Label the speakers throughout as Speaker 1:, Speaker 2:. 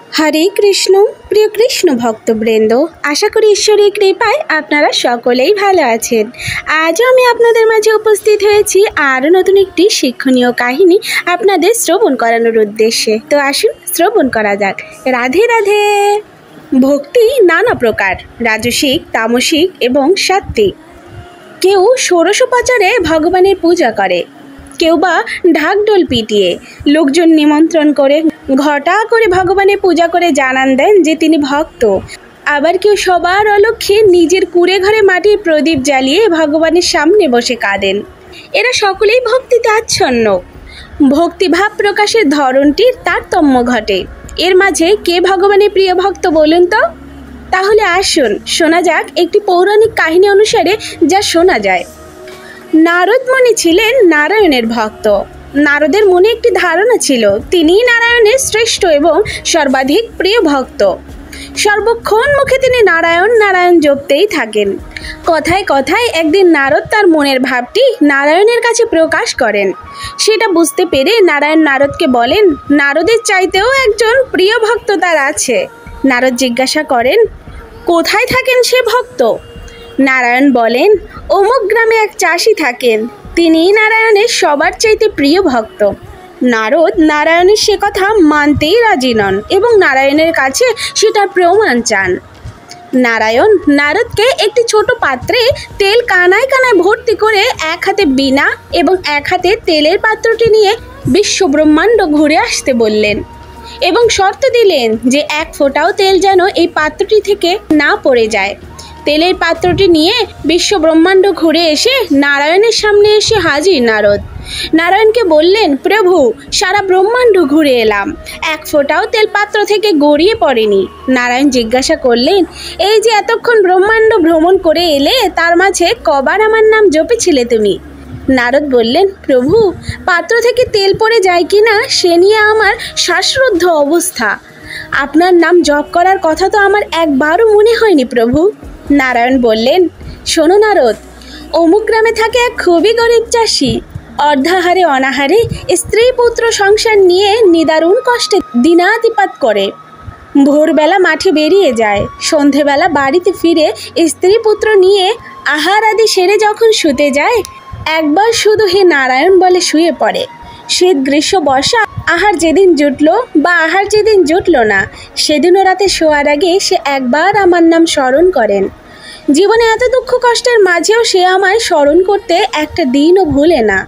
Speaker 1: হরে কৃষ্ণ। প্রিয় কৃষ্ণ ভক্তবৃন্দ, আশা করি ঈশ্বরের কৃপায় আপনারা সকলেই ভালো আছেন। আজও আমি আপনাদের মাঝে উপস্থিত হয়েছি আরও নতুন একটি শিক্ষণীয় কাহিনী আপনাদের শ্রবণ করানোর উদ্দেশ্যে। তো আসুন শ্রবণ করা যাক। রাধে রাধে। ভক্তি নানা প্রকার, রাজসিক, তামসিক এবং সাত্ত্বিক। কেউ ষোড়শোপচারে ভগবানের পূজা করে, কেউ বা ঢাকঢোল পিটিয়ে লোকজন নিমন্ত্রণ করে ঘটা করে ভগবানের পূজা করে জানান দেন যে তিনি ভক্ত। আবার কেউ সবার অলক্ষ্যে নিজের কুঁড়ে ঘরে মাটির প্রদীপ জ্বালিয়ে ভগবানের সামনে বসে কাঁদেন। এরা সকলেই ভক্তিতে আচ্ছন্ন। ভক্তিভাব প্রকাশের ধরনটির তারতম্য ঘটে। এর মাঝে কে ভগবানের প্রিয় ভক্ত বলুন তো? তাহলে আসুন শোনা যাক একটি পৌরাণিক কাহিনী অনুসারে যা শোনা যায়। নারদ মুনি ছিলেন নারায়ণের ভক্ত। নারদের মনে একটি ধারণা ছিল তিনিই নারায়ণের শ্রেষ্ঠ এবং সর্বাধিক প্রিয় ভক্ত। সর্বক্ষণ মুখে তিনি নারায়ণ নারায়ণ জপতেই থাকেন। কথায় কথায় একদিন নারদ তার মনের ভাবটি নারায়ণের কাছে প্রকাশ করেন। সেটা বুঝতে পেরে নারায়ণ নারদকে বলেন, নারদের চাইতেও একজন প্রিয় ভক্ত তার আছে। নারদ জিজ্ঞাসা করেন, কোথায় থাকেন সে ভক্ত? নারায়ণ বলেন, অমুক গ্রামে এক চাষি থাকেন, তিনিই নারায়ণের সবার চাইতে প্রিয় ভক্ত। নারদ নারায়ণের সে কথা মানতেই রাজি নন এবং নারায়ণের কাছে সেটার প্রমাণ চান। নারায়ণ নারদকে একটি ছোট পাত্রে তেল কানায় কানায় ভর্তি করে এক হাতে বীণা এবং এক হাতে তেলের পাত্রটি নিয়ে বিশ্ব ব্রহ্মাণ্ড ঘুরে আসতে বললেন এবং শর্ত দিলেন যে এক ফোঁটাও তেল যেন এই পাত্রটি থেকে না পড়ে যায়। তেলের পাত্রটি নিয়ে বিশ্ব ব্রহ্মাণ্ড ঘুরে এসে নারায়ণের সামনে এসে হাজির নারদ। নারায়ণকে বললেন, প্রভু, সারা ব্রহ্মাণ্ড ঘুরে এলাম, এক ফোঁটাও তেল পাত্র থেকে গড়িয়ে পড়েনি। নারায়ণ জিজ্ঞাসা করলেন, এই যে এতক্ষণ ব্রহ্মাণ্ড ভ্রমণ করে এলে, তার মাঝে কবার আমার নাম জপেছিলে তুমি? নারদ বললেন, প্রভু, পাত্র থেকে তেল পড়ে যায় কিনা সে নিয়ে আমার শ্বাসরুদ্ধ অবস্থা। আপনার নাম জপ করার কথা তো আমার একবারও মনে হয়নি প্রভু। নারায়ণ বললেন, শোনো নারদ, অমুক গ্রামে থাকে এক খুবই গরিব চাষি। অর্ধাহারে অনাহারে স্ত্রী পুত্র সংসার নিয়ে নিদারুণ কষ্টে দিনাতিপাত করে। ভোরবেলা মাঠে বেরিয়ে যায়, সন্ধেবেলা বাড়িতে ফিরে স্ত্রী পুত্র নিয়ে আহার আদি সেরে যখন শুতে যায়, একবার শুধু হে নারায়ণ বলে শুয়ে পড়ে। শীত গ্রীষ্ম বর্ষা আহার যেদিন জুটলো বা আহার যেদিন জুটলো না, সেদিনও রাতে শোয়ার আগে সে একবার আমার নাম স্মরণ করেন। জীবনে এত দুঃখ কষ্টের মাঝেও সে আমায় স্মরণ করতে একটা দিনও ভুলে না।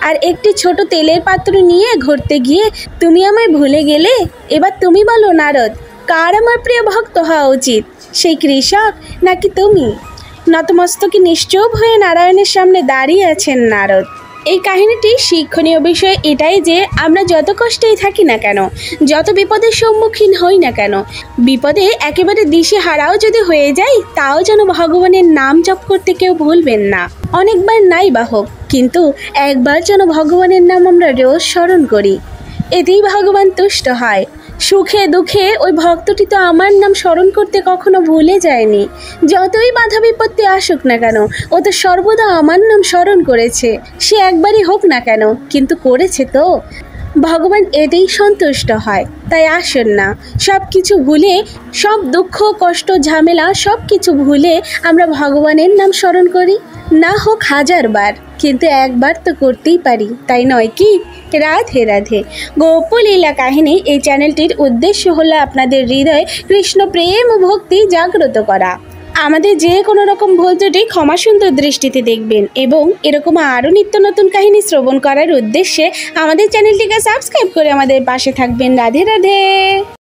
Speaker 1: আর একটি ছোট তেলের পাত্র নিয়ে ঘুরতে গিয়ে তুমি আমায় ভুলে গেলে। এবার তুমি বলো নারদ, কার আমার প্রিয় ভক্ত হওয়া উচিত, সেই কৃষক নাকি তুমি? নতমস্তকে নিশ্চুপ হয়ে নারায়ণের সামনে দাঁড়িয়ে আছেন নারদ। এই কাহিনীটি শিক্ষণীয় বিষয় এটাই যে আমরা যত কষ্টেই থাকি না কেন, যত বিপদের সম্মুখীন হই না কেন, বিপদে একেবারে দিশেহারাও যদি হয়ে যায়, তাও যেন ভগবানের নাম জপ করতে কেউ ভুলবেন না। অনেকবার নাই বা হোক, কিন্তু একবার যেন ভগবানের নাম আমরা রোজ স্মরণ করি। এতেই ভগবান তুষ্ট হয়। সুখে দুঃখে ওই ভক্তটি তো আমার নাম স্মরণ করতে কখনো ভুলে যায়নি। যতই বাধা বিপত্তি আসুক না কেন, ও তো সর্বদা আমার নাম স্মরণ করেছে। সে একবারই হোক না কেন, কিন্তু করেছে তো। ভগবান এতেই সন্তুষ্ট হয়। তাই আসুন না, সব কিছু ভুলে, সব দুঃখ কষ্ট ঝামেলা সব কিছু ভুলে আমরা ভগবানের নাম স্মরণ করি। না হোক 1000 বার, কিন্তু একবার তো করতেই পারি, তাই নয় কি? রাধে রাধে। গোপলীলা কাহিনী এই চ্যানেলটির উদ্দেশ্য হলো আপনাদের হৃদয়ে কৃষ্ণ প্রেম ও ভক্তি জাগ্রত করা। আমাদের যে কোনো রকম ভুল ত্রুটি ক্ষমা সুন্দর দৃষ্টিতে দেখবেন এবং এরকম আরও নিত্য নতুন কাহিনী শ্রবণ করার উদ্দেশ্যে আমাদের চ্যানেলটিকে সাবস্ক্রাইব করে আমাদের পাশে থাকবেন। রাধে রাধে।